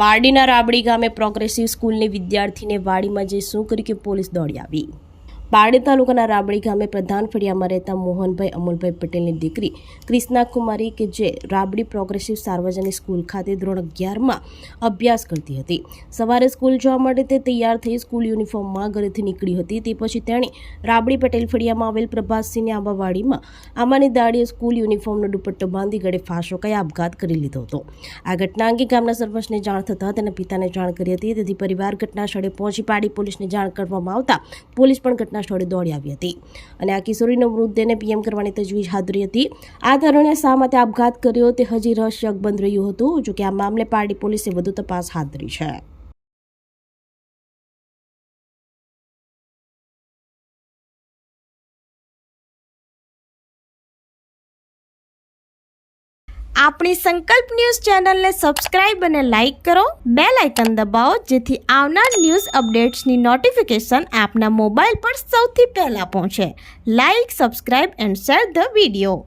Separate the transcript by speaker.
Speaker 1: પારડીના રાબડી ગામે પ્રોગ્રેસિવ સ્કૂલની વિદ્યાર્થીને વાડીમાં જઈ શું કર્યું કે પોલીસ દોડી આવી। પારડી તાલુકાના રાબડી ગામે પ્રધાન ફળિયામાં રહેતા મોહનભાઈ અમુલભાઈ પટેલની દીકરી ક્રિષ્ના કુમારી કે જે રાબડી પ્રોગ્રેસિવ સાર્વજનિક સ્કૂલ ખાતે ધોરણ 11માં અભ્યાસ કરતી હતી। સવારે સ્કૂલ જવા માટે તે તૈયાર થઈ સ્કૂલ યુનિફોર્મમાં ઘરેથી નીકળી હતી। તે પછી તેણે રાબડી પટેલ ફળિયામાં આવેલ પ્રભાતસિંહની આંબાવાડીમાં આંબાની દાડીએ સ્કૂલ યુનિફોર્મનો દુપટ્ટો બાંધી ગળે ફાંસો ખાઈ આપઘાત કરી લીધો હતો। આ ઘટના અંગે ગામના સરપંચને જાણ થતાં તેના પિતાને જાણ કરી હતી। તેથી પરિવાર ઘટના સ્થળે પહોંચી પારડી પોલીસને જાણ કરવામાં આવતા પોલીસ પણ ઘટના સ્થળે દોડી આવી હતી અને આ કિશોરીનો મૃતદેહને પીએમ કરવાની તજવીજ હાથ ધરી હતી। આ તરુણે શા માટે આપઘાત કર્યો તે હજી રહસ્ય અકબંધ રહ્યું હતું। જો કે આ મામલે પારડી પોલીસે વધુ તપાસ હાથ ધરી છે।
Speaker 2: આપણી સંકલ્પ ન્યૂઝ ચેનલને સબસ્ક્રાઇબ અને લાઇક કરો, બેલ આઇકન દબાવો જેથી આવનાર ન્યૂઝ અપડેટ્સની નોટિફિકેશન આપના મોબાઈલ પર સૌથી પહેલા પહોંચે। Like, subscribe and share the video.